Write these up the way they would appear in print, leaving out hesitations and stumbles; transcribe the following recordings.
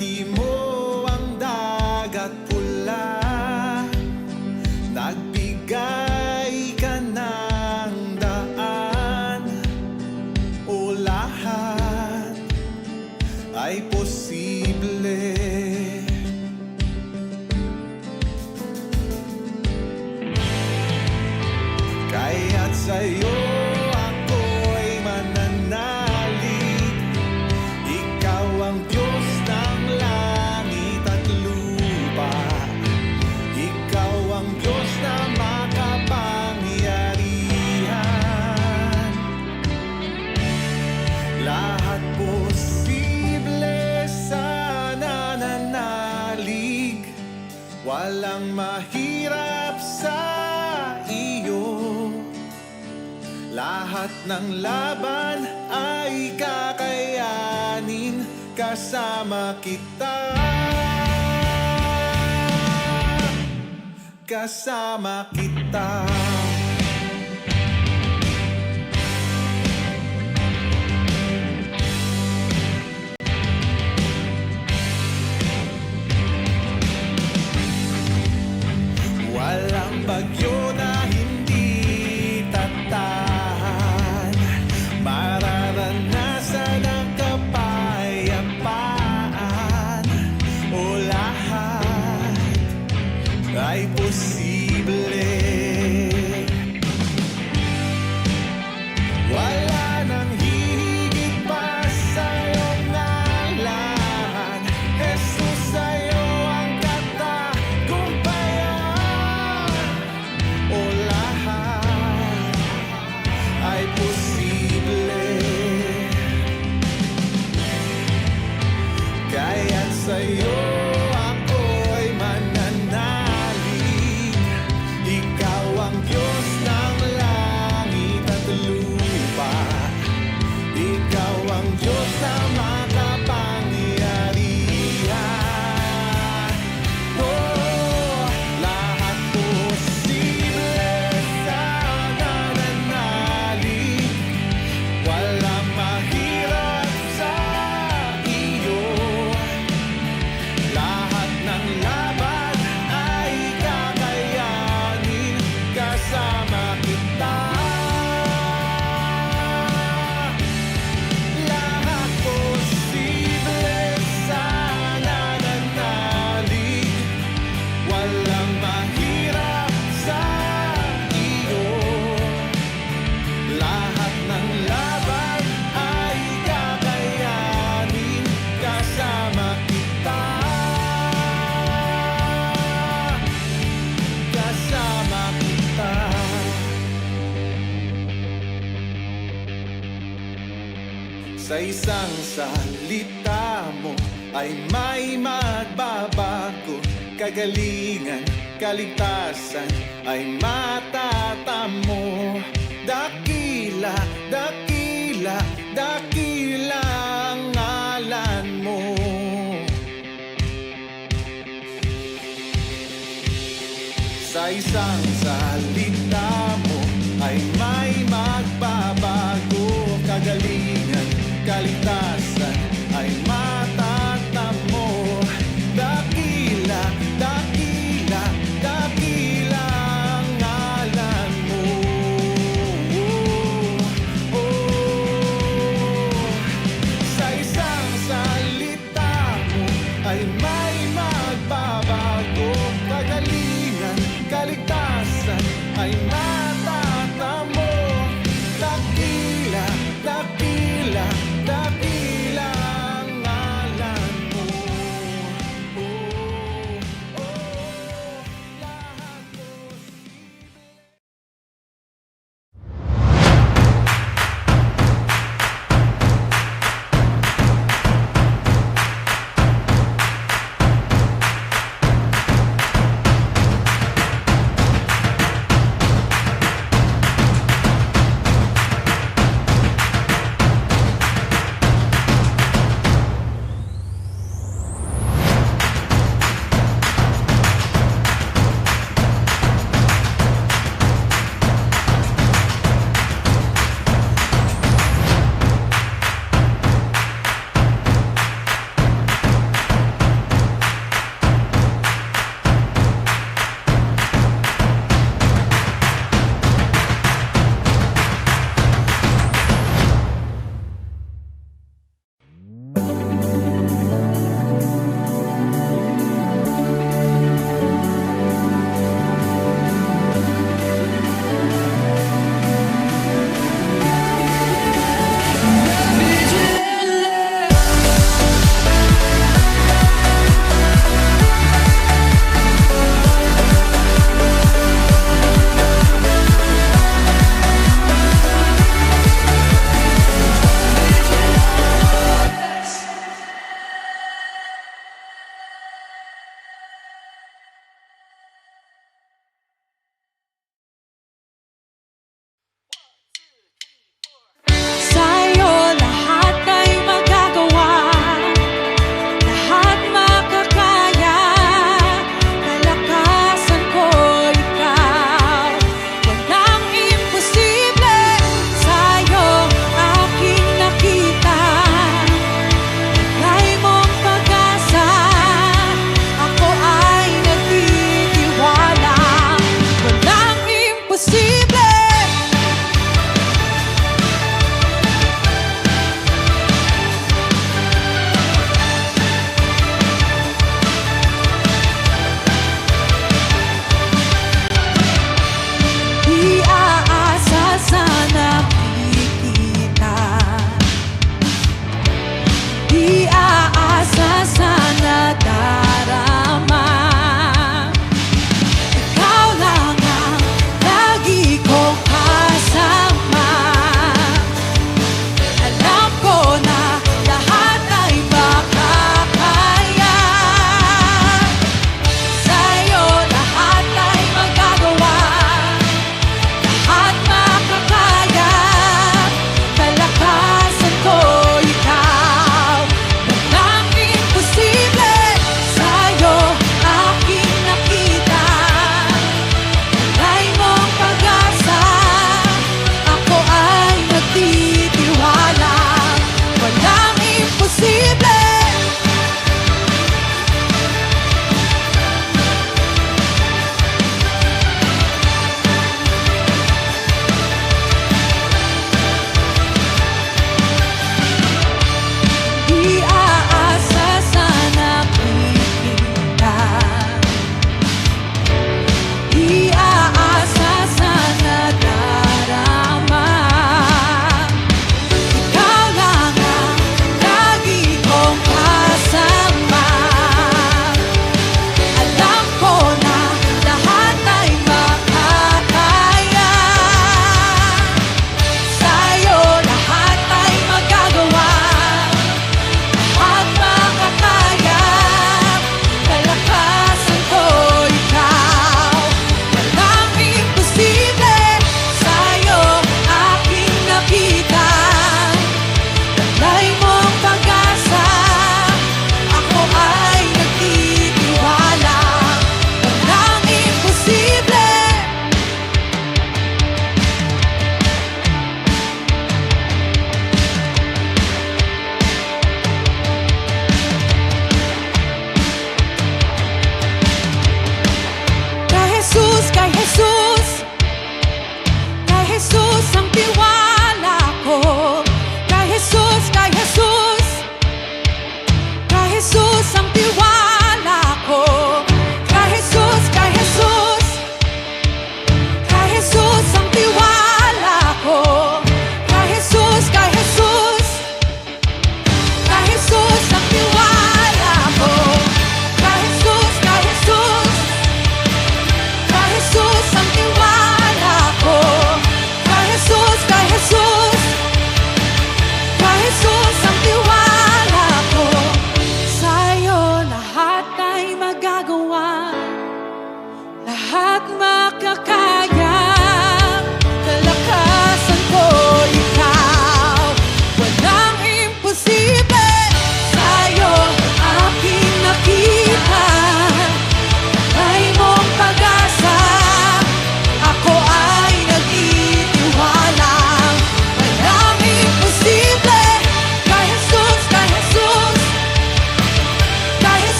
Binati mo ang dagat pula, nagbigay ka ng daan. O lahat ay posible, kaya't sa'yo ako'y mananalig. Ikaw ang Diyos ng langit at lupa, ikaw ang Diyos na makapangyarihan. Lahat posible sa nananalig, walang mahirap sa iyo. Lahat ng laban ay kakayanin kasama kita. Kasama kita. Walang bagyo na hindi tatahan, mararanasan ang kapayapaan. O lahat ay posible, wala nang hihigit pa sa iyong ngalan. Jesus, sa'yo ang katagumpayan. O lahat ay posible, kaya't sa'yo ako'y mananalig. Ikaw ang Diyos ng langit at lupa, ikaw ang Diyos na makapangyarihan. Oh, lahat posible sa nananalig, walang mahirap sa iyo. Lahat ng laban ay kakayanin kasama kita. Lahat posible sa nananalig, walang mahirap sa iyo. Lahat ng laban ay kakayanin kasama kita. Kasama kita. Sa isang salita mo ay may magbabago, kagalingan, kaligtasan ay matatamo. Dakila, dakila, dakila ang ngalan mo. Sa isang salita mo ay may magbabago, kagalingan, kaligtasan ay matatamo. Dakila, dakila, dakila ang ngalan mo. Oh, oh. Sa isang salita mo ay may magbabago, kagalingan, kaligtasan ay matatamo. Dakila, dakila, dakila ang ngalan mo. Oh, oh, lahat posible.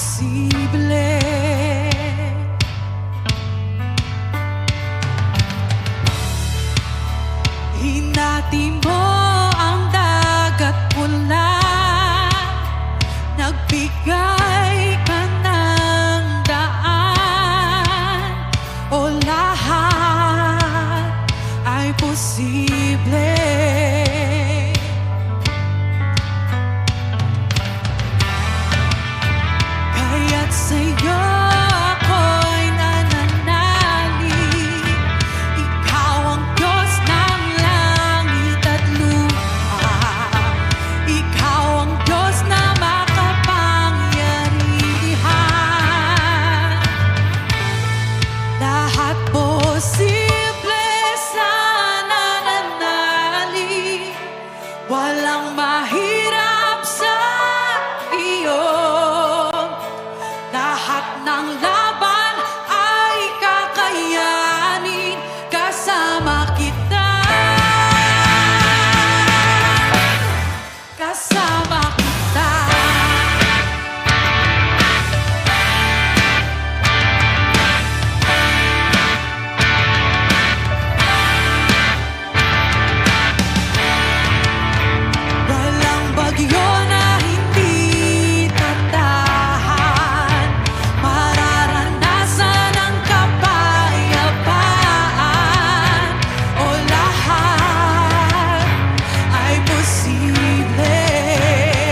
posible. Hinati mo ang dagat pula, nagbigay ka ng daan, o lahat ay posible. Kaya't sa'yo ako'y nananalig, ikaw ang Diyos ng langit at lupa, ikaw ang Diyos na makapangyarihan. Lahat posible sa nananalig, walang mahirap sa iyo. Lahat ng laban ay kakayanin kasama kita. Kasama kita. Walang bagyo na hindi tatahan, mararanasan ang kapayapaan, o lahat ay posible.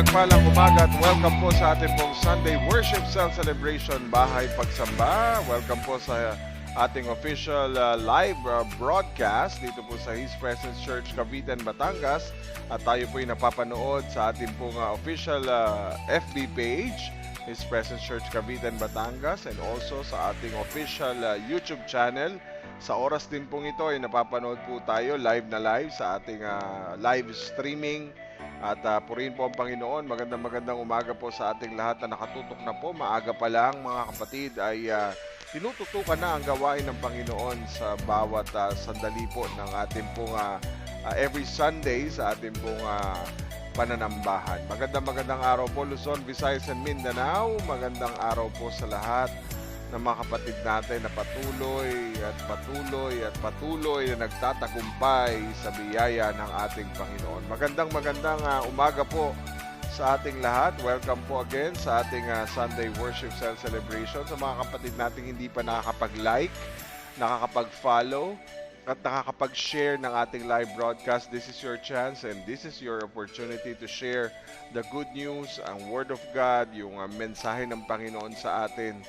mapagpalang umaga at welcome po sa ating pong Sunday Worship Cell Celebration Bahay Pagsamba. Welcome po sa ating official live broadcast dito po sa His Presence Church, Cavite, Batangas. At tayo po ay napapanood sa ating pong official FB page, His Presence Church, Cavite, Batangas, and also sa ating official YouTube channel. Sa oras din pong ito ay napapanood po tayo live sa ating live streaming. At purihin po ang Panginoon. Magandang umaga po sa ating lahat na nakatutok na po. Maaga pa lang mga kapatid ay tinututukan na ang gawain ng Panginoon sa bawat sandali po ng ating pong every Sunday sa ating pong pananambahan. Magandang araw po Luzon, Visayas, and Mindanao. Magandang araw po sa lahat ng mga kapatid natin na patuloy na nagtatagumpay sa biyaya ng ating Panginoon. Magandang umaga po sa ating lahat. Welcome po again sa ating Sunday Worship Cell Celebration. Sa mga kapatid natin hindi pa nakakapag-like, nakakapag-follow, at nakakapag-share ng ating live broadcast, this is your chance and this is your opportunity to share the good news, ang Word of God, yung mensahe ng Panginoon sa atin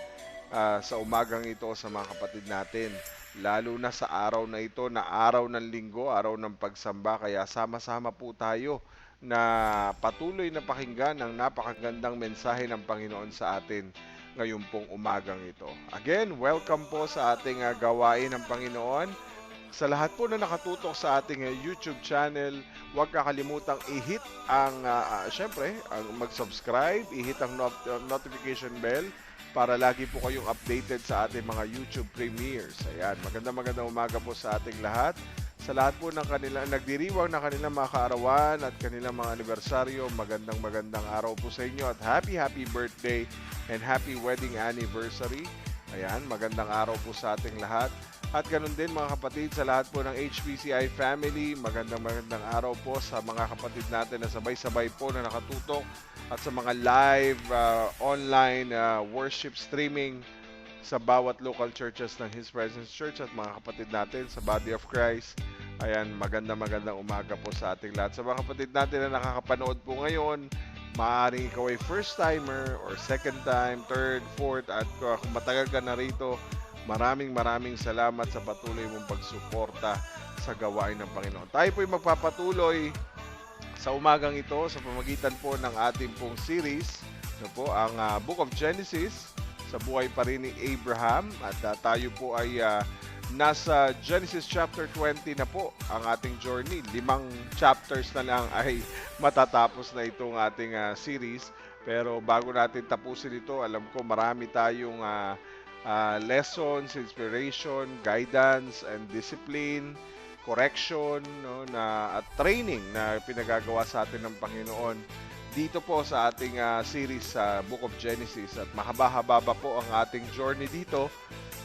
sa umagang ito sa mga kapatid natin. Lalo na sa araw na ito, na araw ng linggo, araw ng pagsamba. Kaya sama-sama po tayo na patuloy na pakinggan ang napakagandang mensahe ng Panginoon sa atin ngayon pong umagang ito. Again, welcome po sa ating gawain ng Panginoon. Sa lahat po na nakatutok sa ating YouTube channel, huwag kakalimutang i-hit ang, syempre, ang mag-subscribe, i-hit ang notification bell para lagi po kayong updated sa ating mga YouTube premieres. Ayan, magandang umaga po sa ating lahat. Sa lahat po ng kanilang nagdiriwang na kanilang mga kaarawan at kanilang mga anibersaryo, magandang araw po sa inyo at happy birthday and happy wedding anniversary. Ayan, magandang araw po sa ating lahat. At ganun din mga kapatid sa lahat po ng HPCI family, magandang araw po sa mga kapatid natin na sabay-sabay po na nakatutok at sa mga live online worship streaming sa bawat local churches ng His Presence Church at mga kapatid natin sa Body of Christ. Ayan, magandang umaga po sa ating lahat. Sa mga kapatid natin na nakakapanood po ngayon, maaaring ikaw ay first timer or second time, third, fourth, at kung matagal ka na rito, maraming salamat sa patuloy mong pagsuporta sa gawain ng Panginoon. Tayo po'y magpapatuloy sa umagang ito sa pamamagitan po ng ating pong series, ang Book of Genesis, sa buhay pa rin ni Abraham. At tayo po ay nasa Genesis chapter 20 na po ang ating journey. 5 chapters na lang ay matatapos na itong ating series. Pero bago natin tapusin ito, alam ko marami tayong lessons, inspiration, guidance, and discipline, correction, at training na pinagagawa sa atin ng Panginoon dito po sa ating series sa Book of Genesis. At mahaba-haba po ang ating journey dito.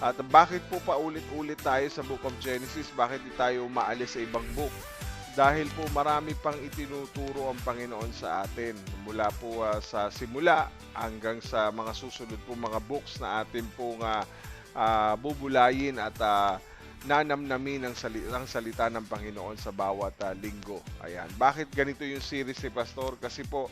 At bakit po paulit-ulit tayo sa Book of Genesis? Bakit di tayo umaalis sa ibang book? Dahil po marami pang itinuturo ang Panginoon sa atin. Mula po sa simula hanggang sa mga susunod po mga books na atin pong bubulayin at nanamnamin ang salita ng Panginoon sa bawat linggo. Ayan. Bakit ganito yung series ni Pastor? Kasi po,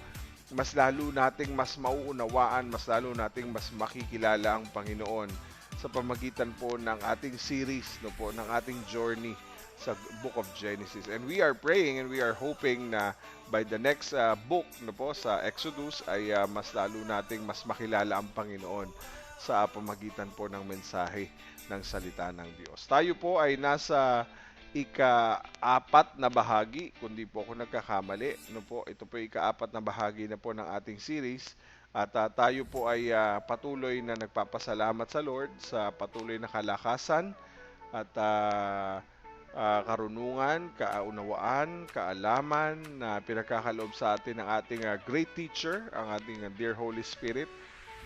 mas lalo nating mas mauunawaan, mas lalo nating mas makikilala ang Panginoon sa pamagitan po ng ating series, ng ating journey sa Book of Genesis. And we are praying and we are hoping na by the next book sa Exodus ay mas lalo nating mas makilala ang Panginoon sa pamagitan po ng mensahe ng salita ng Diyos. Tayo po ay nasa ika-4 na bahagi, kundi po ako nagkakamali. Ito po ika-4 na bahagi na po ng ating series. At tayo po ay patuloy na nagpapasalamat sa Lord sa patuloy na kalakasan at karunungan, kaunawaan, kaalaman na pinagkakaloob sa atin ng ating great teacher, ang ating dear Holy Spirit.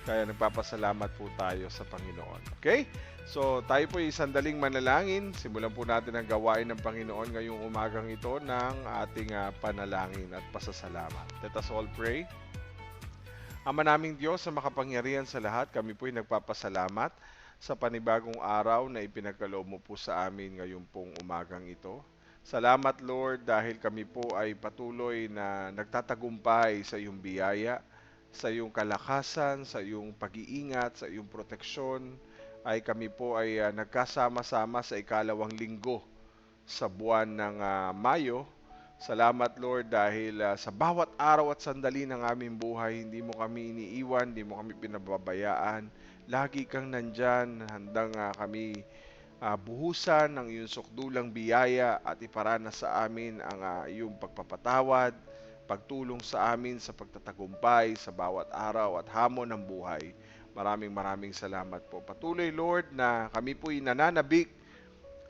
Kaya nagpapasalamat po tayo sa Panginoon. Okay? So tayo po ay sandaling manalangin. Simulan po natin ang gawain ng Panginoon ngayong umagang ito ng ating panalangin at pasasalamat. Let us all pray. Ama naming Diyos sa makapangyarihan sa lahat, kami po ay nagpapasalamat sa panibagong araw na ipinagkaloob mo po sa amin ngayong pong umagang ito. Salamat Lord dahil kami po ay patuloy na nagtatagumpay sa iyong biyaya, sa iyong kalakasan, sa iyong pag-iingat, sa iyong proteksyon. Ay kami po ay nagkasama-sama sa ikalawang linggo sa buwan ng Mayo. Salamat Lord dahil sa bawat araw at sandali ng aming buhay, hindi mo kami iniiwan, hindi mo kami pinababayaan. Lagi kang nandyan, handang kami buhusan ng iyong sukdulang biyaya at iparana sa amin ang iyong pagpapatawad, pagtulong sa amin sa pagtatagumpay sa bawat araw at hamon ng buhay. Maraming maraming salamat po. Patuloy Lord na kami po'y nananabik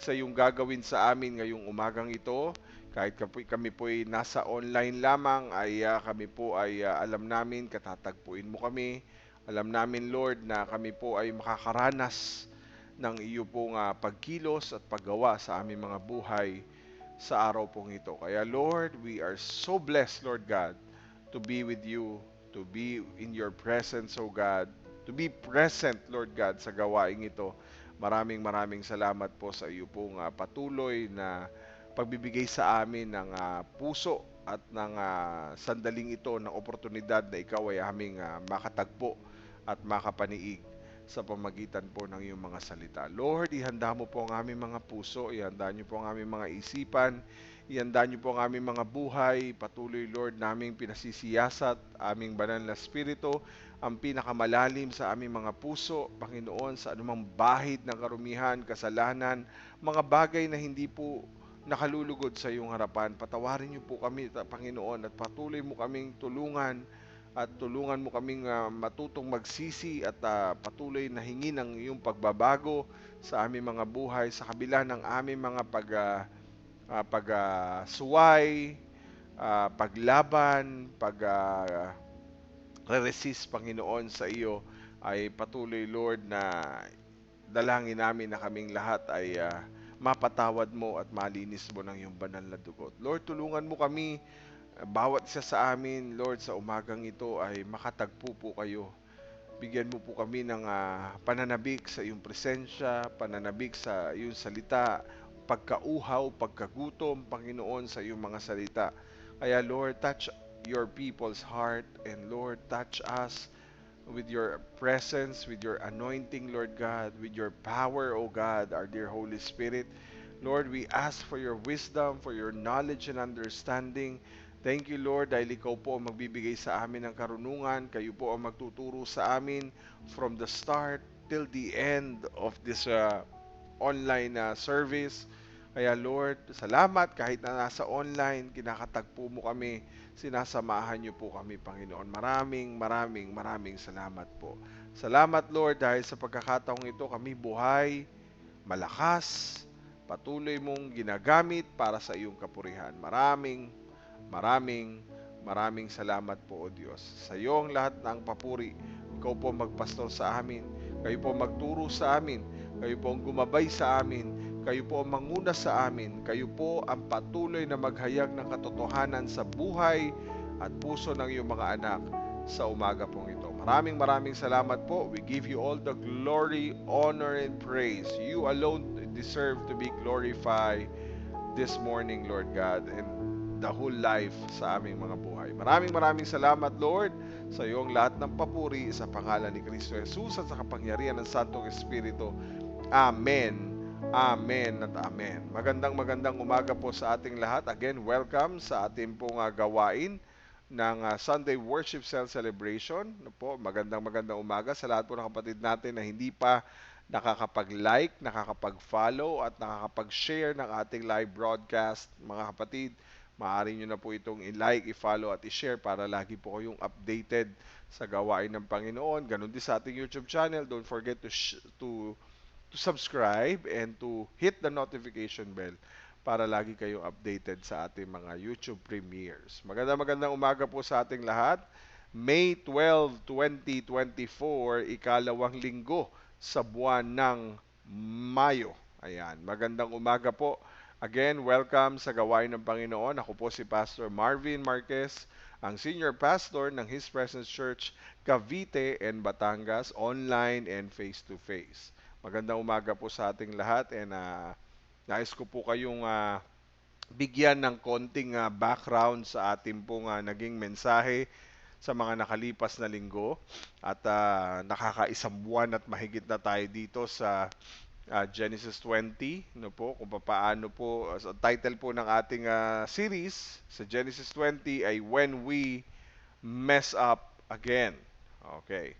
sa iyong gagawin sa amin ngayong umagang ito. Kahit kami po'y nasa online lamang ay kami po ay alam namin katatagpuin mo kami. Alam namin Lord na kami po ay makakaranas ng iyo pong pagkilos at paggawa sa aming mga buhay sa araw pong ito. Kaya Lord, we are so blessed, Lord God, to be with you, to be in your presence, O God, to be present, Lord God, sa gawaing ito. Maraming maraming salamat po sa iyo pong patuloy na pagbibigay sa amin ng puso at ng sandaling ito ng oportunidad na ikaw ay aming makatagpo at makapaniig sa pamagitan po ng iyong mga salita. Lord, ihanda mo po ang aming mga puso, ihanda niyo po ang aming mga isipan, ihanda niyo po ang aming mga buhay. Patuloy, Lord, naming pinasisiyasat, aming banal na spirito, ang pinakamalalim sa aming mga puso, Panginoon, sa anumang bahid ng karumihan, kasalanan, mga bagay na hindi po nakalulugod sa iyong harapan. Patawarin niyo po kami, Panginoon, at patuloy mo kaming tulungan at tulungan mo kaming matutong magsisi at patuloy na hingi ng iyong pagbabago sa aming mga buhay sa kabila ng aming mga pagsuway, paglaban, resist Panginoon sa iyo ay patuloy Lord na dalangin namin na kaming lahat ay mapatawad mo at malinis mo ng iyong banal na dugo. Lord, tulungan mo kami bawat isa sa amin, Lord, sa umagang ito ay makatagpo po kayo. Bigyan mo po kami ng pananabik sa iyong presensya, pananabik sa iyong salita, pagkauhaw, pagkagutom, Panginoon, sa iyong mga salita. Kaya Lord, touch your people's heart and Lord, touch us with your presence, with your anointing, Lord God, with your power, O God, our dear Holy Spirit. Lord, we ask for your wisdom, for your knowledge and understanding. Thank you, Lord, dahil ikaw po ang magbibigay sa amin ng karunungan. Kayo po ang magtuturo sa amin from the start till the end of this online service. Kaya Lord, salamat kahit na nasa online, kinakatagpo mo kami, sinasamahan niyo po kami, Panginoon. Maraming, maraming, maraming salamat po. Salamat, Lord, dahil sa pagkakataong ito kami buhay, malakas, patuloy mong ginagamit para sa iyong kapurihan. Maraming, maraming, maraming salamat po, O Diyos. Sa iyo ang lahat ng papuri. Ikaw po magpastor sa amin. Kayo po magturo sa amin. Kayo po ang gumabay sa amin. Kayo po ang manguna sa amin. Kayo po ang patuloy na maghayag ng katotohanan sa buhay at puso ng iyong mga anak sa umaga pong ito. Maraming maraming salamat po. We give you all the glory, honor, and praise. You alone deserve to be glorified this morning, Lord God, and the whole life sa aming mga buhay. Maraming maraming salamat, Lord, sa iyong lahat ng papuri sa pangalan ni Kristo Jesus at sa kapangyarihan ng Santong Espiritu. Amen. Amen at amen. Magandang umaga po sa ating lahat. Again, welcome sa ating pong gawain ng Sunday Worship Cell Celebration. Magandang umaga sa lahat po ng kapatid natin na hindi pa nakakapag-like, nakakapag-follow at nakakapag-share ng ating live broadcast. Mga kapatid, maaari nyo na po itong i-like, i-follow at i-share para lagi po kayong updated sa gawain ng Panginoon. Ganon din sa ating YouTube channel. Don't forget to subscribe and to hit the notification bell para lagi kayong updated sa ating mga YouTube premieres. Magandang umaga po sa ating lahat. May 12, 2024, ikalawang linggo sa buwan ng Mayo. Ayan, magandang umaga po. Again, welcome sa gawain ng Panginoon. Ako po si Pastor Marvin Marquez, ang Senior Pastor ng His Presence Church, Cavite and Batangas, online and face-to-face. Magandang umaga po sa ating lahat and nais ko po kayong bigyan ng konting background sa ating pong naging mensahe sa mga nakalipas na linggo at nakakaisang buwan at mahigit na tayo dito sa Genesis 20, no po, kung paano po, ang title po ng ating series sa Genesis 20 ay When We Mess Up Again. Okay.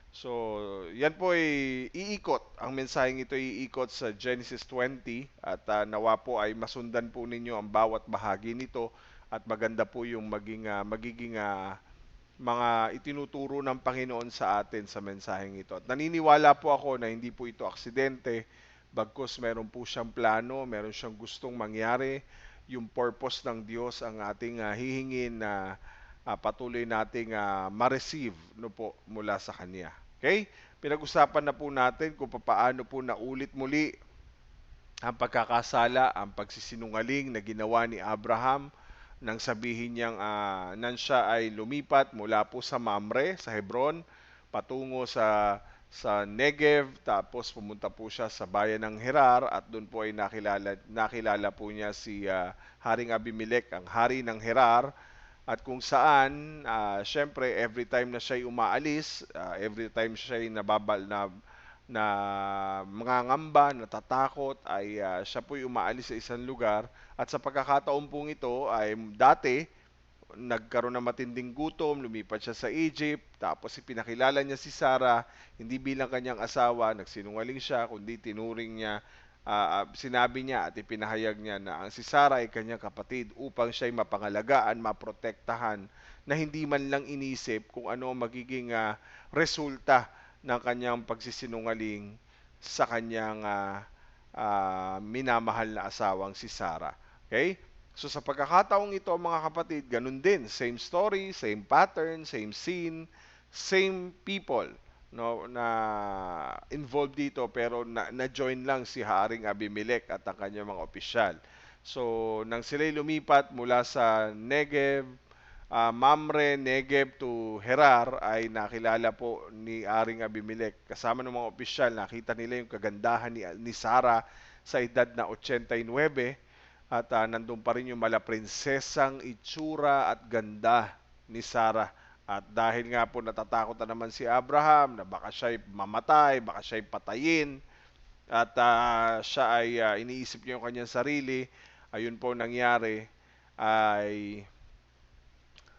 So, yan po ay iikot. Ang mensaheng ito ay iikot sa Genesis 20 at nawa po ay masundan po ninyo ang bawat bahagi nito at maganda po yung magiging mga itinuturo ng Panginoon sa atin sa mensaheng ito. At naniniwala po ako na hindi po ito aksidente, bagkus meron po siyang plano, meron siyang gustong mangyari. Yung purpose ng Diyos ang ating hihingin na patuloy nating ma-receive no po, mula sa Kanya. Okay? Pinag-usapan na po natin kung paano po naulit muli ang pagkakasala, ang pagsisinungaling na ginawa ni Abraham nang sabihin niyang nan siya ay lumipat mula po sa Mamre, sa Hebron, patungo sa Negev, tapos pumunta po siya sa bayan ng Gerar at doon po ay nakilala po niya si Haring Abimelech, ang hari ng Gerar, at kung saan syempre every time na siya ay umaalis, every time siya ay na mangangamba, natatakot, ay siya po'y umaalis sa isang lugar. At sa pagkakataon pong ito ay dati, nagkaroon ng matinding gutom, lumipat siya sa Egypt, tapos ipinakilala niya si Sarah, hindi bilang kanyang asawa, nagsinungaling siya, kundi tinuring niya, sinabi niya at ipinahayag niya na ang si Sarah ay kanyang kapatid upang siya'y mapangalagaan, maprotektahan, na hindi man lang inisip kung ano magiging resulta ng kanyang pagsisinungaling sa kanyang minamahal na asawang si Sarah. Okay? So sa pagkakataong ito mga kapatid, ganun din, same story, same pattern, same scene, same people no na involved dito pero na-join lang si Haring Abimelech at ang kanyang mga opisyal. So nang sila'y lumipat mula sa Negev, Mamre, Negev to Gerar ay nakilala po ni Haring Abimelech. Kasama ng mga opisyal, nakita nila yung kagandahan ni Sarah sa edad na 89 at nandun pa rin yung malaprinsesang itsura at ganda ni Sarah. At dahil nga po natatakot na naman si Abraham na baka siya'y mamatay, baka siya'y patayin, at siya ay iniisip niya yung kanyang sarili, ayun po nangyari, ay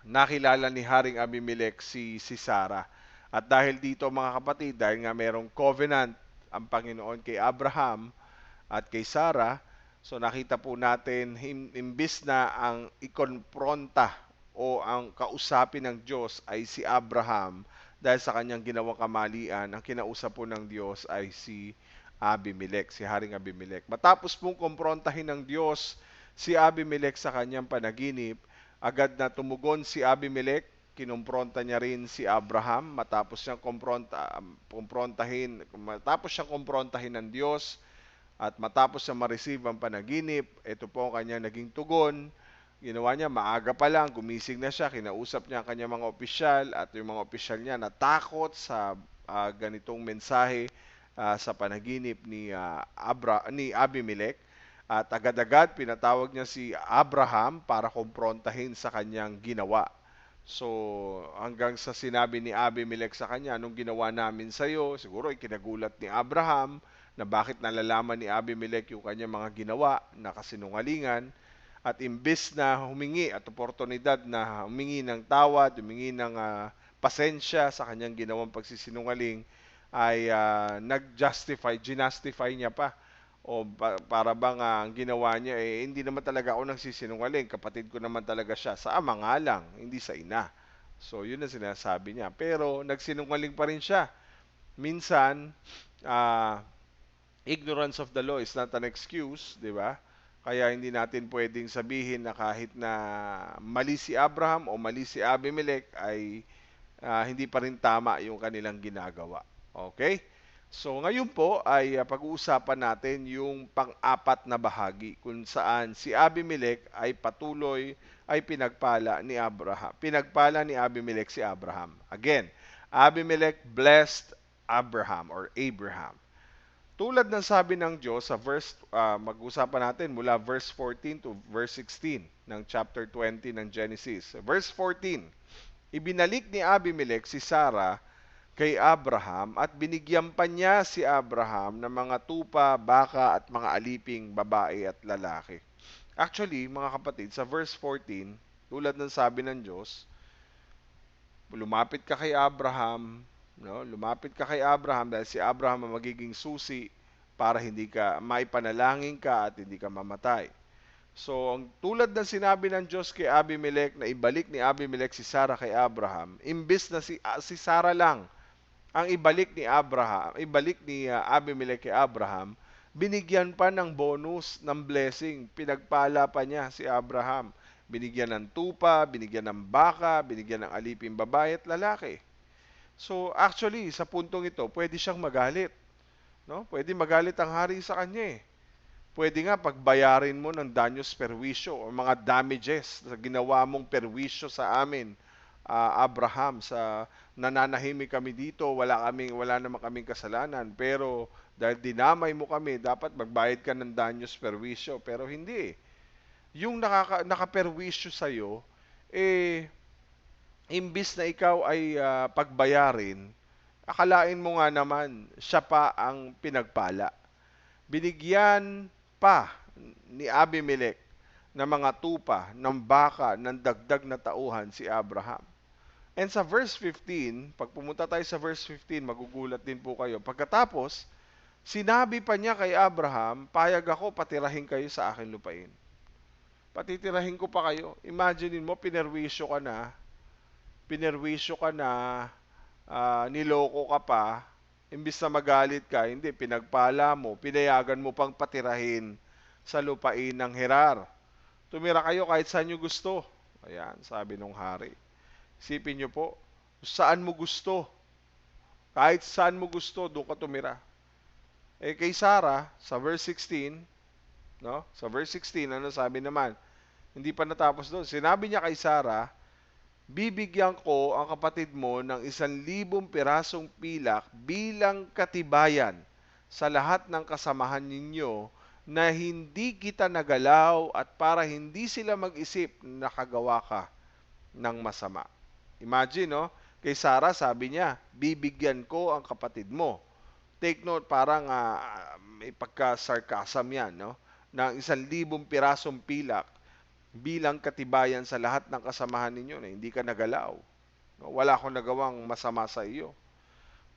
nakilala ni Haring Abimelech si Sarah. At dahil dito mga kapatid, dahil nga merong covenant ang Panginoon kay Abraham at kay Sarah, so nakita po natin, imbis na ang ikompronta o ang kausapin ng Diyos ay si Abraham dahil sa kanyang ginawang kamalian, ang kinausap po ng Diyos ay si Abimelech, si Haring Abimelech. Matapos pong kumprontahin ng Diyos si Abimelech sa kanyang panaginip, agad na tumugon si Abimelech, kinumpronta niya rin si Abraham matapos siyang kumprontahin ng Diyos. At matapos siya ma-receive ang panaginip, ito po ang kanyang naging tugon. Ginawa niya, maaga pa lang, gumising na siya, kinausap niya ang kanyang mga opisyal at yung mga opisyal niya natakot sa ganitong mensahe sa panaginip ni Abimelech. At agad-agad pinatawag niya si Abraham para kumprontahin sa kanyang ginawa. So hanggang sa sinabi ni Abimelech sa kanya, anong ginawa namin sa iyo? Siguro ikinagulat ni Abraham na bakit nalalaman ni Abimelech yung kanyang mga ginawa na kasinungalingan, at imbes na humingi at oportunidad na humingi ng tawad, humingi ng pasensya sa kanyang ginawang pagsisinungaling, ay ginastify niya pa. O para bang ang ginawa niya, hindi naman talaga ako nagsisinungaling, kapatid ko naman talaga siya, sa ama nga lang, hindi sa ina. So yun ang sinasabi niya. Pero nagsinungaling pa rin siya. Minsan, ignorance of the law is not an excuse, di ba? Kaya hindi natin pwedeng sabihin na kahit na mali si Abraham o mali si Abimelech ay hindi pa rin tama yung kanilang ginagawa. Okay? So ngayon po ay pag-uusapan natin yung pang-apat na bahagi kung saan si Abimelech ay patuloy ay pinagpala ni Abraham. Pinagpala ni Abimelech si Abraham. Again, Abimelech blessed Abraham or Abraham. tulad ng sabi ng Diyos sa mag-usapan natin mula verse 14 to verse 16 ng chapter 20 ng Genesis. Verse 14, ibinalik ni Abimelech si Sarah kay Abraham at binigyan pa niya si Abraham ng mga tupa, baka at mga aliping babae at lalaki. Actually, mga kapatid, sa verse 14, tulad ng sabi ng Diyos, lumapit ka kay Abraham, no? Lumapit ka kay Abraham dahil si Abraham ang magiging susi para hindi ka maipanalangin ka at hindi ka mamatay. So, ang tulad ng sinabi ng Diyos kay Abimelech na ibalik ni Abimelech si Sarah kay Abraham, imbis na si Sarah lang ang ibalik ni Abimelech kay Abraham, binigyan pa ng bonus, ng blessing, pinagpala pa niya si Abraham. Binigyan ng tupa, binigyan ng baka, binigyan ng aliping babae at lalaki. So actually, sa puntong ito, pwede siyang magalit. No? Pwede magalit ang hari sa kanya eh. Pwede nga pagbayarin mo ng danyos perwisyo o mga damages sa ginawa mong perwisyo sa amin, Abraham, sa nananahimik kami dito, wala naman kaming kasalanan, pero dahil dinamay mo kami, dapat magbayad ka ng danyos perwisyo. Pero hindi eh. Yung nakaperwisyo sa'yo, imbis na ikaw ay pagbayarin, akalain mo nga naman, siya pa ang pinagpala. Binigyan pa ni Abimelech ng mga tupa, ng baka, ng dagdag na tauhan si Abraham. And sa verse 15, pag pumunta tayo sa verse 15, magugulat din po kayo. Pagkatapos, sinabi pa niya kay Abraham, payag ako, patirahin kayo sa aking lupain. Patitirahin ko pa kayo. Imagine mo, pinerwisyo ka na, niloko ka pa, imbis na magalit ka, hindi, pinagpala mo, pinayagan mo pang patirahin sa lupain ng Herar. Tumira kayo kahit saan nyo gusto. Ayan, sabi nung hari. Isipin nyo po, saan mo gusto. Kahit saan mo gusto, doon ka tumira. Kay Sarah, sa verse 16, no? Sa verse 16, ano sabi naman? Hindi pa natapos doon. Sinabi niya kay Sarah, bibigyan ko ang kapatid mo ng 1,000 pirasong pilak bilang katibayan sa lahat ng kasamahan ninyo na hindi kita nagalaw at para hindi sila mag-isip na nakagawa ka ng masama. Imagine, no? Kay Sarah, sabi niya, bibigyan ko ang kapatid mo. Take note, parang may pagka-sarcasm yan, no? Ng 1,000 pirasong pilak bilang katibayan sa lahat ng kasamahan ninyo na hindi ka nagalaw. No? Wala akong nagawang masama sa iyo.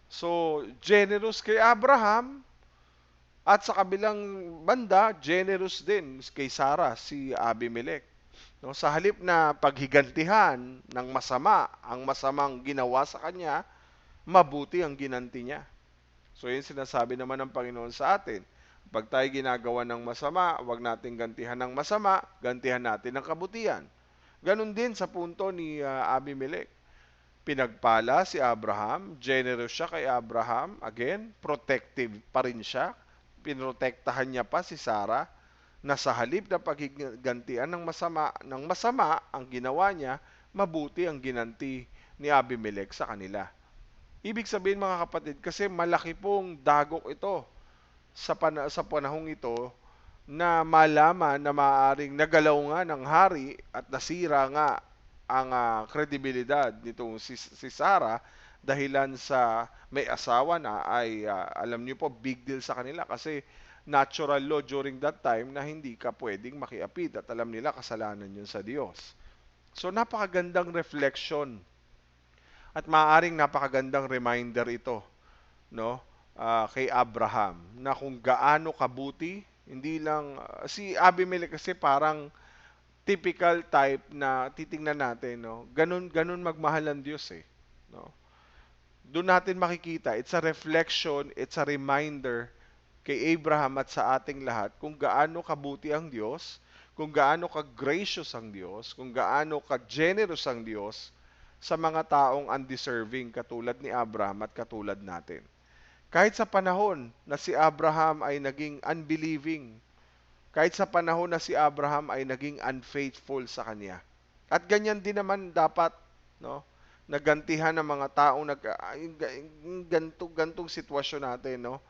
So, generous kay Abraham at sa kabilang banda, generous din kay Sarah, si Abimelech. No, sa halip na paghigantihan ng masama, ang masamang ginawa sa kanya, mabuti ang ginanti niya. So yun sinasabi naman ng Panginoon sa atin. Pag tayo ginagawa ng masama, huwag nating gantihan ng masama, gantihan natin ng kabutihan. Ganon din sa punto ni Abimelech. Pinagpala si Abraham, generous siya kay Abraham, again, protective pa rin siya. Pinotektahan niya pa si Sarah, na sa halip na paghigantian ng masama ang ginawa niya, mabuti ang ginanti ni Abimelech sa kanila. Ibig sabihin mga kapatid, kasi malaki pong dagok ito sa panahong ito na malaman na maaaring nagalaw nga ng hari at nasira nga ang kredibilidad nitong si Sarah dahilan sa may asawa na ay alam niyo po big deal sa kanila kasi natural law during that time na hindi ka pwedeng makiapid at alam nila kasalanan yun sa Diyos. So napakagandang reflection at maaaring napakagandang reminder ito, no? Kay Abraham na kung gaano kabuti, hindi lang si Abimelech kasi parang typical type na titingnan natin, no? Ganun magmahal ng Diyos eh, no? Doon natin makikita, it's a reflection, it's a reminder kay Abraham at sa ating lahat kung gaano kabuti ang Diyos, kung gaano ka-gracious ang Diyos, kung gaano ka-generous ang Diyos sa mga taong undeserving katulad ni Abraham at katulad natin. Kahit sa panahon na si Abraham ay naging unbelieving, kahit sa panahon na si Abraham ay naging unfaithful sa kanya. At ganyan din naman dapat, no? Nagantihan ng mga taong gantong sitwasyon natin, no?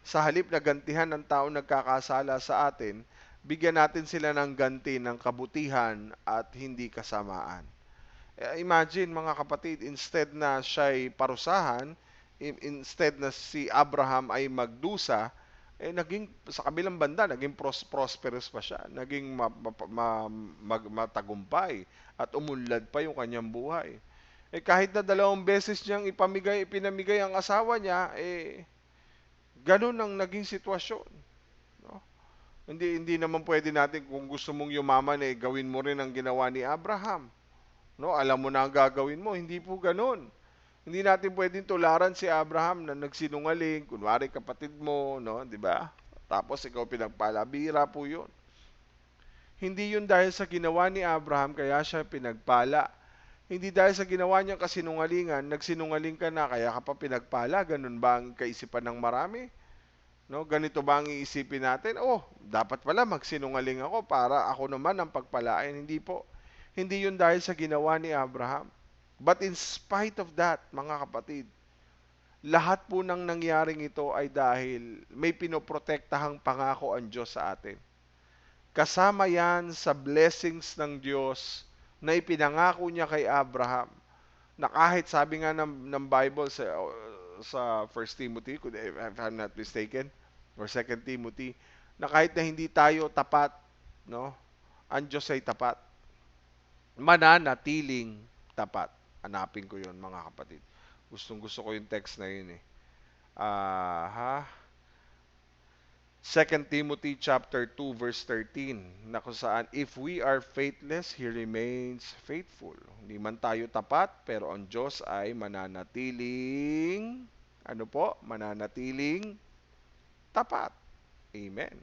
Sa halip na gantihan ng tao nagkakasala sa atin, bigyan natin sila ng ganti ng kabutihan at hindi kasamaan. Imagine mga kapatid, instead na siya'y parusahan, instead na si Abraham ay magdusa, naging sa kabilang banda, naging prosperous pa siya, naging matagumpay at umunlad pa yung kanyang buhay. Kahit na 2 beses niyang ipinamigay ang asawa niya, ganun ang naging sitwasyon. No? Hindi naman pwede natin kung gusto mong yumaman, gawin mo rin ang ginawa ni Abraham. No, alam mo na ang gagawin mo, hindi po ganoon. Hindi natin pwedeng tularan si Abraham na nagsinungaling, kunwari kapatid mo, no, 'di ba? Tapos ikaw pinagpala, bira po 'yun. Hindi 'yun dahil sa ginawa ni Abraham kaya siya pinagpala. Hindi dahil sa ginawa niyang kasinungalingan, nagsinungaling ka na kaya ka pa pinagpala, ganun ba ang kaisipan ng marami? No, ganito ba ang iisipin natin? Oh, dapat pala magsinungaling ako para ako naman ang pagpalain. Hindi po. Hindi yun dahil sa ginawa ni Abraham. But in spite of that, mga kapatid, lahat po ng nangyaring ito ay dahil may pinoprotektahang pangako ang Diyos sa atin. Kasama yan sa blessings ng Diyos na ipinangako niya kay Abraham. Na kahit sabi nga ng Bible sa 1 Timothy, if I'm not mistaken, or 2 Timothy, na kahit na hindi tayo tapat, no, ang Diyos ay tapat. Mananatiling tapat. Hanapin ko yun, mga kapatid. Gustong-gusto ko yung text na yun 2 Timothy chapter 2 verse 13 na kung saan if we are faithless, He remains faithful. Hindi man tayo tapat, pero ang Diyos ay mananatiling, mananatiling tapat. Amen.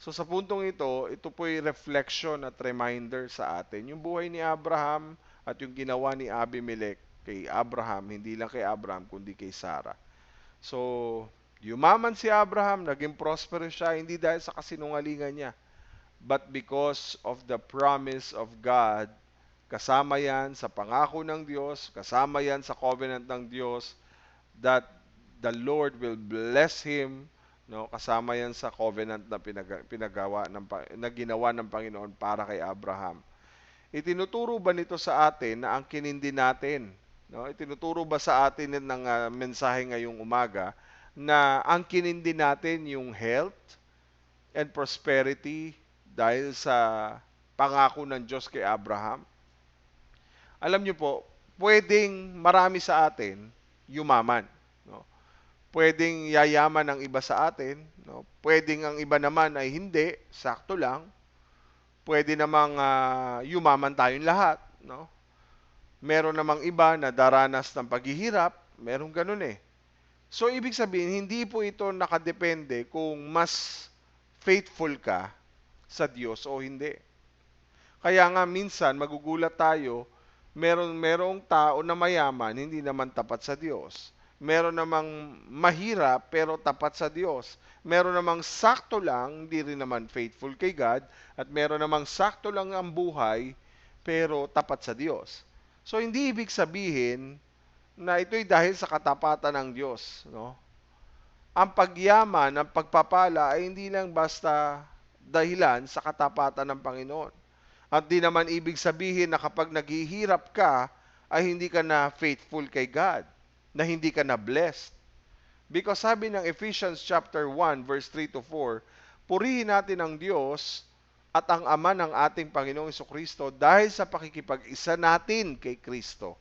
So sa puntong ito po'y reflection at reminder sa atin. Yung buhay ni Abraham at yung ginawa ni Abimelech kay Abraham, hindi lang kay Abraham, kundi kay Sarah. So, yumaman si Abraham, naging prosperous siya, hindi dahil sa kasinungalingan niya, but because of the promise of God. Kasama yan sa pangako ng Diyos, kasama yan sa covenant ng Diyos, that the Lord will bless him, no? Kasama yan sa covenant na ginawa ng Panginoon para kay Abraham. Itinuturo ba nito sa atin na ang kinindi natin, no? Itinuturo ba sa atin ng mensahe ngayong umaga na ang kinindi natin yung health and prosperity dahil sa pangako ng Diyos kay Abraham? Alam niyo po, pwedeng marami sa atin yumaman, no? Pwedeng yayaman ang iba sa atin, no? Pwedeng ang iba naman ay hindi, sakto lang. Pwede namang yumaman tayong lahat, no? Meron namang iba na daranas ng paghihirap, merong ganun eh. So, ibig sabihin, hindi po ito nakadepende kung mas faithful ka sa Diyos o hindi. Kaya nga minsan, magugulat tayo, merong tao na mayaman, hindi naman tapat sa Diyos. Meron namang mahirap, pero tapat sa Diyos. Meron namang sakto lang, hindi rin naman faithful kay God. At meron namang sakto lang ang buhay, pero tapat sa Diyos. So, hindi ibig sabihin na ito'y dahil sa katapatan ng Diyos, no? Ang pagyaman, ang pagpapala ay hindi lang basta dahilan sa katapatan ng Panginoon. At di naman ibig sabihin na kapag naghihirap ka, ay hindi ka na faithful kay God, na hindi ka na blessed. Because sabi ng Ephesians chapter 1 verse 3 to 4, purihin natin ang Diyos at ang Ama ng ating Panginoong Jesucristo dahil sa pakikipag-isa natin kay Kristo.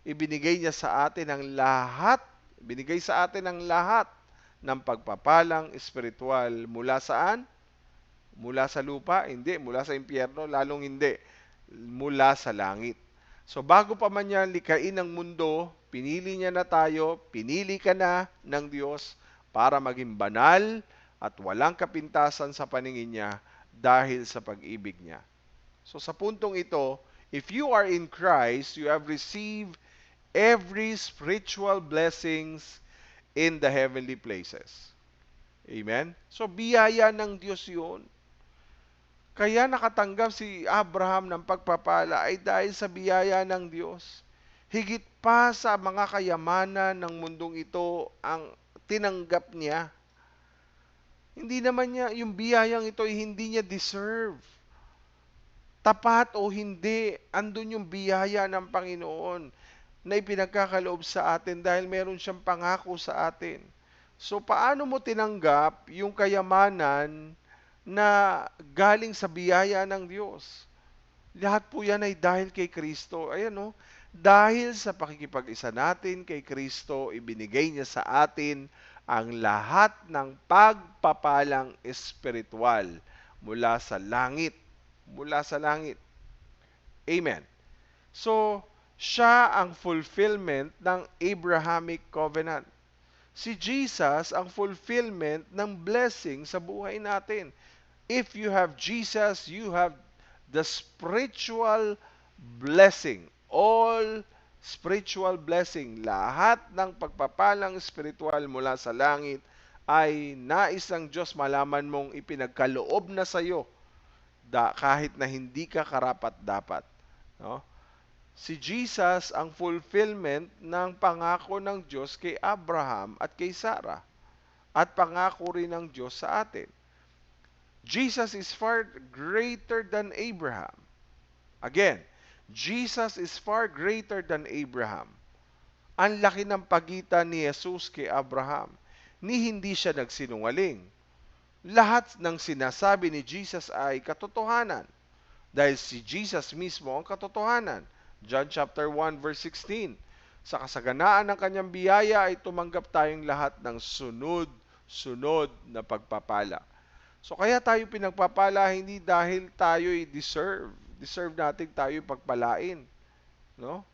Ibinigay sa atin ang lahat ng pagpapalang espiritual mula saan? Mula sa lupa? Hindi. Mula sa impyerno? Lalong hindi. Mula sa langit. So bago pa man niya likain ang mundo, pinili niya na tayo, pinili ka na ng Diyos para maging banal at walang kapintasan sa paningin niya dahil sa pag-ibig niya. So sa puntong ito, if you are in Christ, you have received every spiritual blessings in the heavenly places. Amen? So biyaya ng Diyos yun. Kaya nakatanggap si Abraham ng pagpapala ay dahil sa biyaya ng Diyos. Higit pa sa mga kayamanan ng mundong ito ang tinanggap niya. Hindi naman niya, yung biyayang ito ay hindi niya deserve. Tapat o hindi, andun yung biyaya ng Panginoon na ipinagkakaloob sa atin dahil meron siyang pangako sa atin. So paano mo tinanggap yung kayamanan na galing sa biyaya ng Diyos? Lahat po yan ay dahil kay Kristo. Ayan o, dahil sa pakikipag-isa natin kay Kristo, ibinigay niya sa atin ang lahat ng pagpapalang espiritual mula sa langit. Mula sa langit. Amen. So, siya ang fulfillment ng Abrahamic covenant. Si Jesus ang fulfillment ng blessing sa buhay natin. If you have Jesus, you have the spiritual blessing. All spiritual blessing. Lahat ng pagpapalang spiritual mula sa langit ay nais ng Diyos malaman mong ipinagkaloob na sa iyo kahit na hindi ka karapat-dapat. No? Si Jesus ang fulfillment ng pangako ng Diyos kay Abraham at kay Sarah at pangako rin ng Diyos sa atin. Jesus is far greater than Abraham. Again, Jesus is far greater than Abraham. Ang laki ng pagitan ni Jesus kay Abraham, ni hindi siya nagsinungaling. Lahat ng sinasabi ni Jesus ay katotohanan dahil si Jesus mismo ang katotohanan. John chapter 1 verse 16. Sa kasaganaan ng kanyang biyaya ay tumanggap tayong lahat ng sunod-sunod na pagpapala. So kaya tayo pinagpapala hindi dahil tayo'y deserve natin tayo'y pagpalain, no?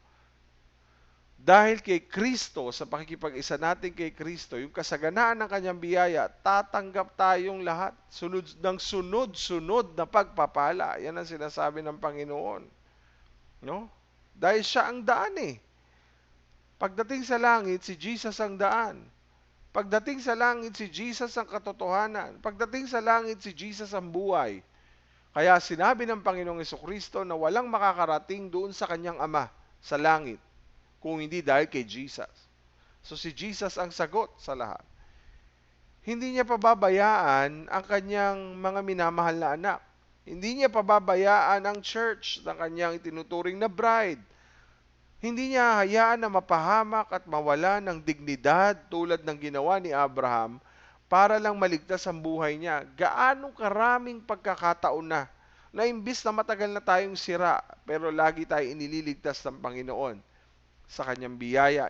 Dahil kay Kristo, sa pakikipag-isa natin kay Kristo, yung kasaganaan ng kanyang biyaya, tatanggap tayong lahat. Sunod na pagpapala. Yan ang sinasabi ng Panginoon. No? Dahil siya ang daan eh. Pagdating sa langit, si Jesus ang daan. Pagdating sa langit, si Jesus ang katotohanan. Pagdating sa langit, si Jesus ang buhay. Kaya sinabi ng Panginoong Jesucristo na walang makakarating doon sa kanyang Ama sa langit kung hindi dahil kay Jesus. So si Jesus ang sagot sa lahat. Hindi niya pababayaan ang kanyang mga minamahal na anak. Hindi niya pababayaan ang church na kanyang itinuturing na bride. Hindi niya hayaan na mapahamak at mawala ng dignidad tulad ng ginawa ni Abraham para lang maligtas ang buhay niya. Gaano karaming pagkakataon na imbis na matagal na tayong sira, pero lagi tayo inililigtas ng Panginoon sa kanyang biyaya,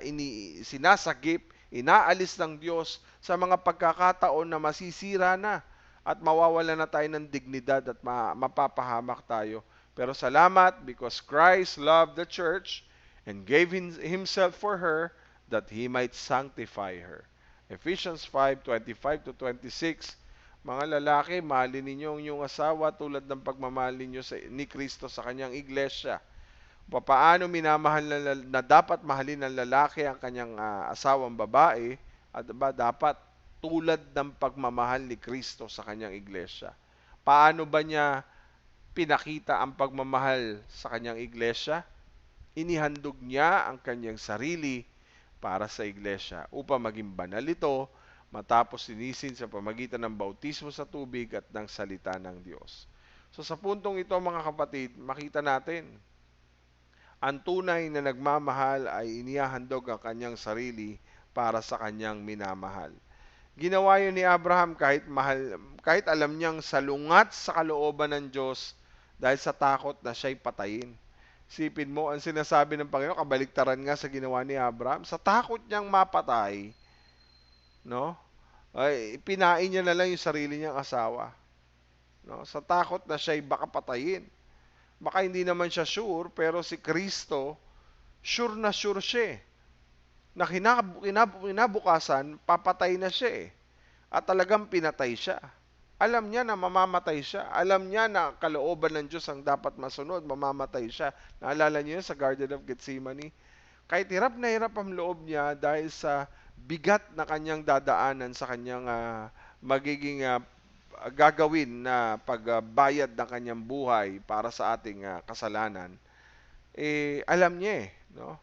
sinasagip, inaalis ng Diyos sa mga pagkakataon na masisira na at mawawala na tayo ng dignidad at mapapahamak tayo. Pero salamat because Christ loved the church and gave Himself for her that He might sanctify her. Ephesians 5:25-26. Mga lalaki, mahalin ninyo ang inyong asawa tulad ng pagmamahal ninyo ni Kristo sa kanyang iglesia. Paano minamahal na dapat mahalin ng lalaki ang kanyang asawang babae at dapat tulad ng pagmamahal ni Kristo sa kanyang iglesia. Paano ba niya pinakita ang pagmamahal sa kanyang iglesia? Inihandog niya ang kanyang sarili para sa iglesia upang maging banal ito matapos linisin sa pamagitan ng bautismo sa tubig at ng salita ng Diyos. So sa puntong ito mga kapatid, makita natin ang tunay na nagmamahal ay inihahandog ang kanyang sarili para sa kanyang minamahal. Ginawa yun ni Abraham kahit alam niyang salungat sa kalooban ng Diyos dahil sa takot na siya'y patayin. Sipin mo, ang sinasabi ng Panginoon, kabaliktaran nga sa ginawa ni Abraham, sa takot niyang mapatay, no? Ay pinain niya na lang yung sarili niyang asawa. No? Sa takot na siya'y baka patayin. Baka hindi naman siya sure, pero si Kristo, sure na sure siya. Na kinabukasan, papatay na siya eh. At talagang pinatay siya. Alam niya na mamamatay siya. Alam niya na kalooban ng Diyos ang dapat masunod, mamamatay siya. Naalala niyo sa Garden of Gethsemane? Kahit hirap na hirap ang loob niya dahil sa bigat na kanyang dadaanan sa kanyang magiging gagawin na pagbayad ng kanyang buhay para sa ating kasalanan, alam niya no?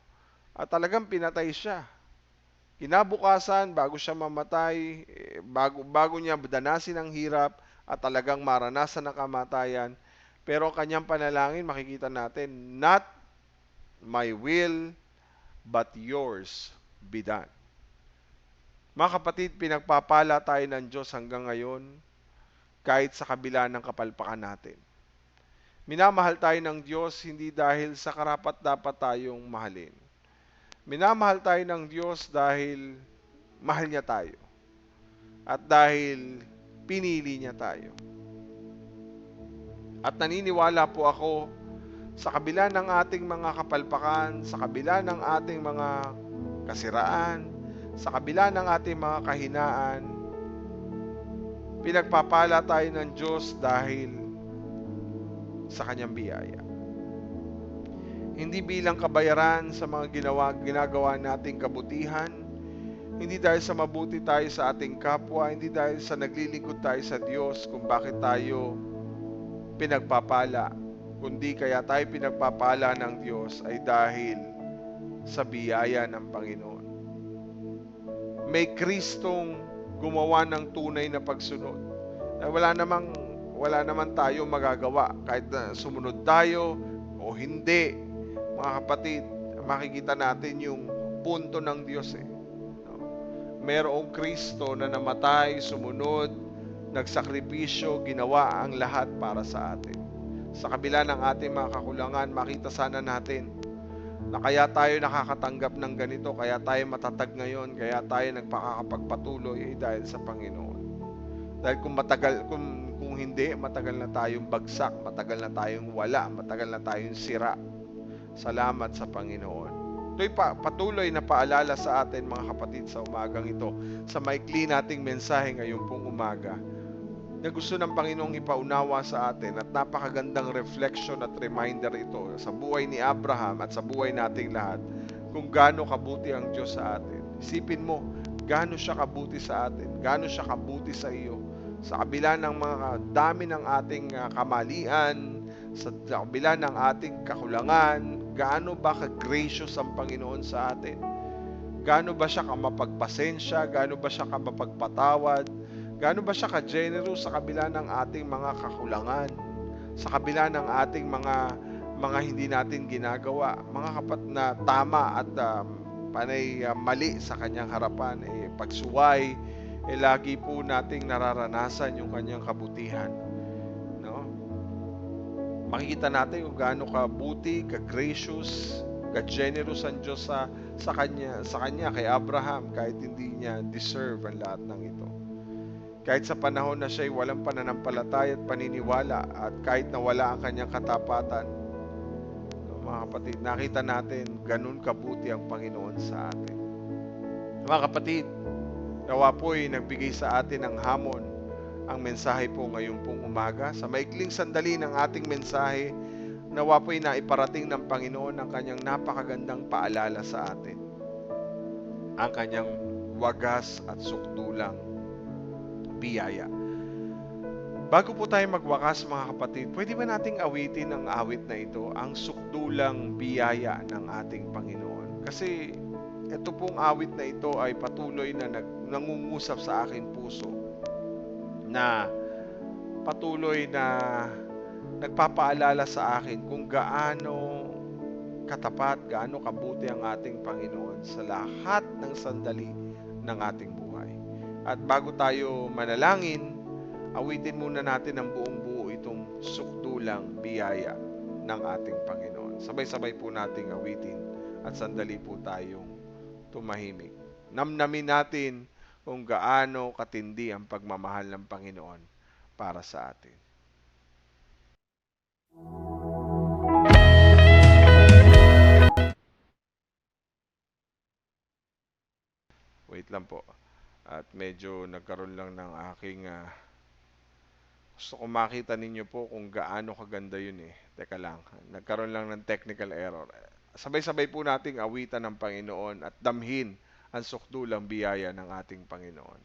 At talagang pinatay siya. Kinabukasan, bago siya mamatay, bago niya danasin ang hirap at talagang maranasan ang kamatayan, pero ang kanyang panalangin, makikita natin, not my will, but yours be done. Mga kapatid, pinagpapala tayo ng Diyos hanggang ngayon, kahit sa kabila ng kapalpakan natin. Minamahal tayo ng Diyos hindi dahil sa karapat-dapat tayong mahalin. Minamahal tayo ng Diyos dahil mahal niya tayo. At dahil pinili niya tayo. At naniniwala po ako, sa kabila ng ating mga kapalpakan, sa kabila ng ating mga kasiraan, sa kabila ng ating mga kahinaan, pinagpapala tayo ng Diyos dahil sa kanyang biyaya. Hindi bilang kabayaran sa mga ginagawa nating kabutihan, hindi dahil sa mabuti tayo sa ating kapwa, hindi dahil sa naglilingkod tayo sa Diyos kung bakit tayo pinagpapala, kundi kaya tayo pinagpapala ng Diyos ay dahil sa biyaya ng Panginoon. May Kristong gumawa ng tunay na pagsunod. Wala naman tayo magagawa kahit na sumunod tayo o hindi. Mga kapatid, makikita natin yung punto ng Diyos Merong Kristo na namatay, sumunod, nagsakripisyo, ginawa ang lahat para sa atin. Sa kabila ng ating mga kakulangan, makita sana natin na kaya tayo nakakatanggap ng ganito, kaya tayo matatag ngayon, kaya tayo nagpakakapagpatuloy dahil sa Panginoon. Dahil kung hindi, matagal na tayong bagsak, matagal na tayong wala, matagal na tayong sira. Salamat sa Panginoon. Ito'y patuloy na paalala sa atin, mga kapatid, sa umagang ito, sa maikli nating mensahe ngayon pong umaga, na gusto ng Panginoong ipaunawa sa atin at napakagandang reflection at reminder ito sa buhay ni Abraham at sa buhay nating lahat kung gaano kabuti ang Diyos sa atin. Isipin mo, gaano siya kabuti sa atin, gaano siya kabuti sa iyo. Sa kabila ng mga dami ng ating kamalian, sa kabila ng ating kakulangan, gaano ba ka-gracious ang Panginoon sa atin? Gaano ba siya kamapagpasensya? Gaano ba siya kamapagpatawad? Gaano ba siya ka-generous sa kabila ng ating mga kakulangan? Sa kabila ng ating mga hindi natin ginagawa? Mga kapatid na tama at panay mali sa kanyang harapan, pagsuway, lagi po nating nararanasan yung kanyang kabutihan. Makikita natin kung gaano kabuti, ka-gracious, ka-generous ang Diyos sa kanya, kay Abraham, kahit hindi niya deserve ang lahat ng ito. Kahit sa panahon na siya'y walang pananampalataya at paniniwala, at kahit nawala ang kanyang katapatan, mga kapatid, nakita natin ganun kabuti ang Panginoon sa atin. Mga kapatid, nawa po'y nagbigay sa atin ng hamon ang mensahe po ngayon pong umaga. Sa maikling sandali ng ating mensahe, nawa po'y naiparating ng Panginoon ang kanyang napakagandang paalala sa atin. Ang kanyang wagas at sukdulang biyaya. Bago po tayo magwakas, mga kapatid, pwede ba nating awitin ang awit na ito, ang sukdulang biyaya ng ating Panginoon? Kasi ito pong awit na ito ay patuloy na nangungusap sa aking puso, na patuloy na nagpapaalala sa akin kung gaano katapat, gaano kabuti ang ating Panginoon sa lahat ng sandali ng ating buhay. At bago tayo manalangin, awitin muna natin ng buong buo itong sukdulang biyaya ng ating Panginoon. Sabay-sabay po nating awitin at sandali po tayong tumahimik. Namnamin natin kung gaano katindi ang pagmamahal ng Panginoon para sa atin. Wait lang po. At medyo nagkaroon lang ng aking gusto ko makita ninyo po kung gaano kaganda yun Teka lang, nagkaroon lang ng technical error. Sabay-sabay po nating awitan ng Panginoon at damhin ang sukdulang biyaya ng ating Panginoon.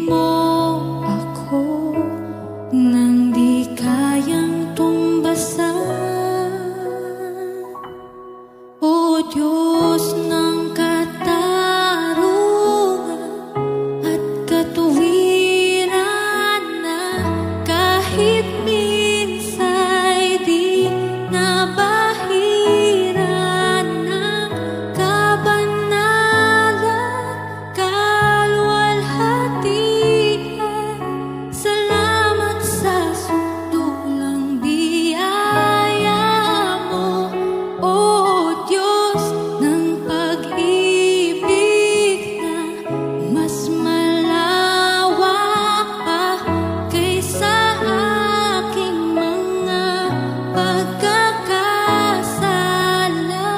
mo ako nang di kayang tumbasan. O Diyos ng katarungan at katuwiran na kahit minsa'y di nabahiran ng kabanalan, kaluwalhatian. Salamat sa sukdulang biyaya mo, O Diyos ng pag-ibig na mas malawak pa kaysa aking mga pagkakasala.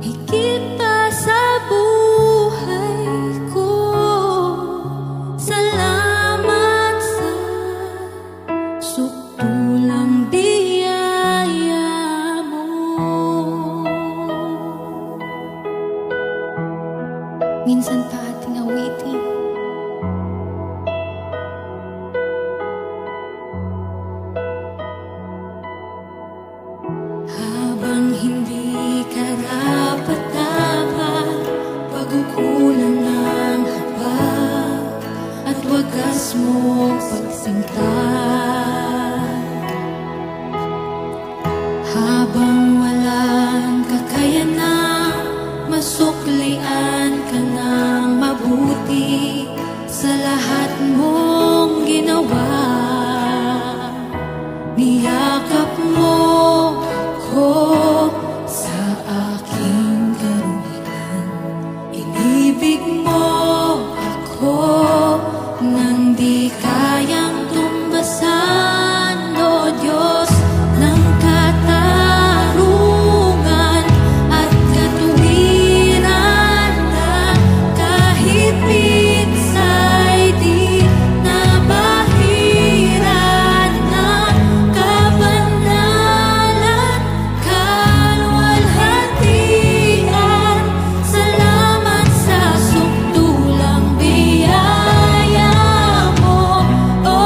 Higit pa sa buhay ko, salamat sa sukdulang biyaya mo. Minsan pa ating awitin. Habang hindi karapat-dapat, pagkukulang ng habag at wagas mo pagsinta. Habang walang kakayanan, masuklian ka ng mabuti sa lahat mong ginawa. Niyakap mo ako sa aking karumihan. Inibig mo ako nang di kayang tumbasan. O Diyos ng katarungan at katuwiran na kahit minsa'y di nabahiran ng kabanalan, kaluwalhatian. Salamat sa sukdulang biyaya mo, O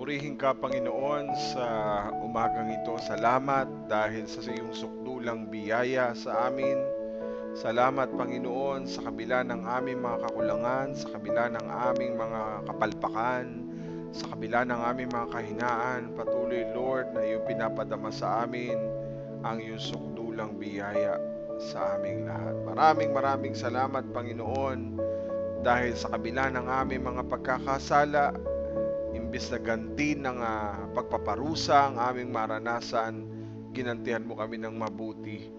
Purihin ka, Panginoon, sa umagang ito. Salamat dahil sa iyong sukdulang biyaya sa amin. Salamat, Panginoon, sa kabila ng aming mga kakulangan, sa kabila ng aming mga kapalpakan, sa kabila ng aming mga kahinaan. Patuloy, Lord, na iyong pinapadama sa amin ang iyong sukdulang biyaya sa aming lahat. Maraming salamat, Panginoon, dahil sa kabila ng aming mga pagkakasala, imbis na ganti ng pagpaparusa ang aming maranasan, ginantihan mo kami ng mabuti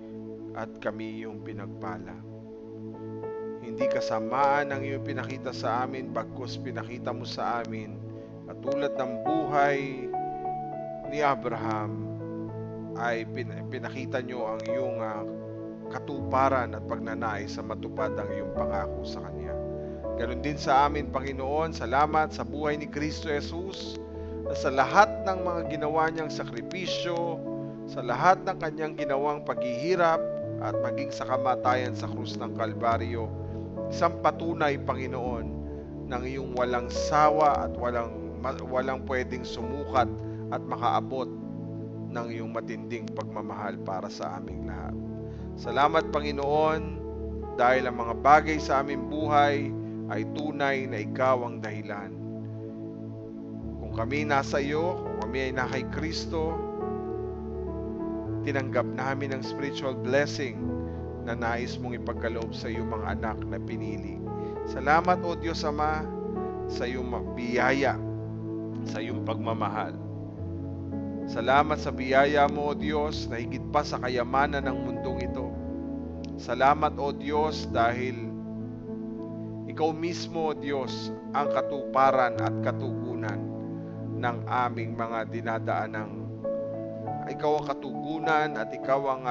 at kami yung pinagpala. Hindi kasamaan ang iyong pinakita sa amin, bagkus pinakita mo sa amin, katulad ng buhay ni Abraham, ay pinakita nyo ang iyong katuparan at pagnanais sa matupad ang iyong pangako sa Kanya. Ganon din sa amin, Panginoon. Salamat sa buhay ni Kristo Jesus, sa lahat ng mga ginawa niyang sakripisyo, sa lahat ng kanyang ginawang paghihirap at maging sa kamatayan sa krus ng Kalbaryo. Isang patunay, Panginoon, ng iyong walang sawa at walang pwedeng sumukat at makaabot ng iyong matinding pagmamahal para sa aming lahat. Salamat, Panginoon, dahil ang mga bagay sa aming buhay ay tunay na ikaw ang dahilan. Kung kami nasa iyo, kung kami ay na kay Kristo, tinanggap namin ang spiritual blessing na nais mong ipagkaloob sa iyong mga anak na pinili. Salamat, O Diyos Ama, sa iyong biyaya, sa iyong pagmamahal. Salamat sa biyaya mo, O Diyos, na higit pa sa kayamanan ng mundong ito. Salamat, O Diyos, dahil ikaw mismo, O Diyos, ang katuparan at katugunan ng aming mga dinadaanang. Ikaw ang katugunan at ikaw ang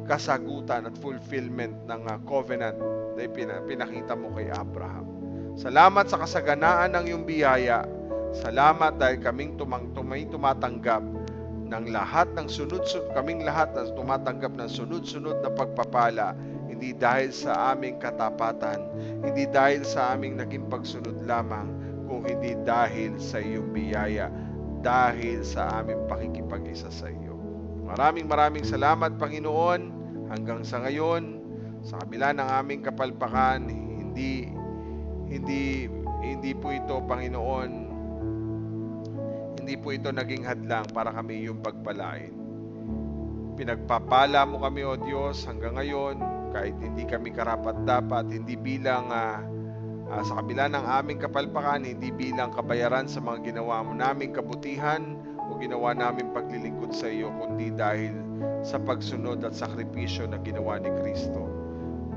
kasagutan at fulfillment ng covenant na pinakita mo kay Abraham. Salamat sa kasaganaan ng iyong biyaya. Salamat dahil kaming tumatanggap ng lahat ng kaming lahat na tumatanggap ng sunod-sunod na pagpapala, hindi dahil sa aming katapatan, hindi dahil sa aming naging pagsunod lamang, kung hindi dahil sa iyong biyaya, dahil sa aming pakikipag-isa sa iyo. Maraming salamat, Panginoon. Hanggang sa ngayon, sa kabila ng aming kapalpakan, hindi po ito, Panginoon, hindi po ito naging hadlang para kami iyong pagpalain. Pinagpapala mo kami, O Diyos, hanggang ngayon, kahit hindi kami karapat-dapat, hindi bilang sa kabila ng aming kapalpakan, hindi bilang kabayaran sa mga ginawa mo naming kabutihan o ginawa naming paglilingkod sa iyo, kundi dahil sa pagsunod at sakripisyo na ginawa ni Kristo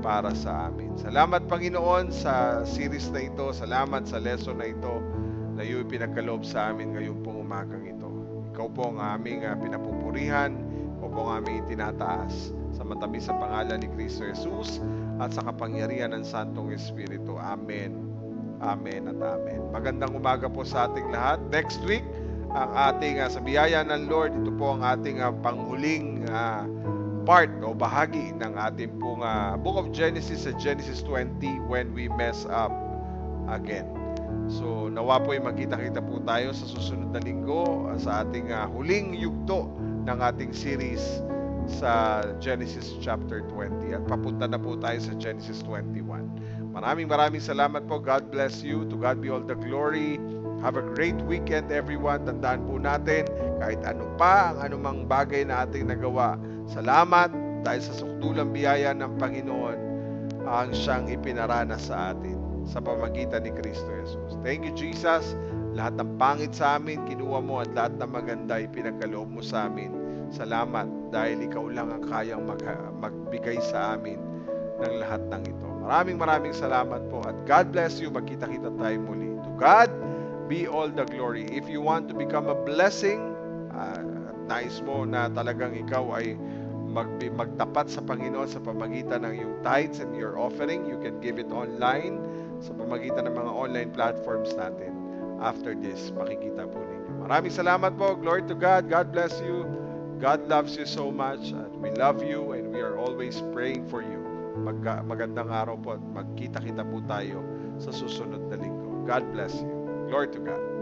para sa amin. Salamat, Panginoon, sa series na ito. Salamat sa lesson na ito na iyong pinagkaloob sa amin ngayong pong umagang ito. Ikaw po ang aming pinapupurihan, ikaw po ang aming itinataas sa matamis sa pangalan ni Kristo Jesus at sa kapangyarihan ng Santong Espiritu. Amen. Amen at amen. Magandang umaga po sa ating lahat. Next week, ang ating sa biyaya ng Lord, ito po ang ating panghuling part o bahagi ng ating pong Book of Genesis sa Genesis 20, When We Mess Up Again. So, nawa po ay magkita-kita po tayo sa susunod na linggo sa ating huling yugto ng ating series sa Genesis chapter 20 at papunta na po tayo sa Genesis 21. Maraming salamat po. God bless you. To God be all the glory. Have a great weekend, everyone. Tandaan po natin, kahit ano pa ang anumang bagay na ating nagawa, salamat dahil sa sukdulang biyaya ng Panginoon ang siyang ipinaranas sa atin sa pamagitan ni Kristo Jesus. Thank you, Jesus. Lahat ng pangit sa amin, kinuha mo, at lahat ng maganda ipinagkaloob mo sa amin. Salamat dahil ikaw lang ang kayang magbigay sa amin ng lahat ng ito. Maraming salamat po at God bless you. Magkita-kita tayo muli. To God be all the glory. If you want to become a blessing, nais mo na talagang ikaw ay magtapat sa Panginoon sa pamagitan ng iyong tithes and your offering, you can give it online sa pamagitan ng mga online platforms natin. After this, makikita po ninyo. Maraming salamat po. Glory to God. God bless you. God loves you so much. And we love you and we are always praying for you. Magandang araw po at magkita-kita po tayo sa susunod na linggo. God bless you. Glory to God.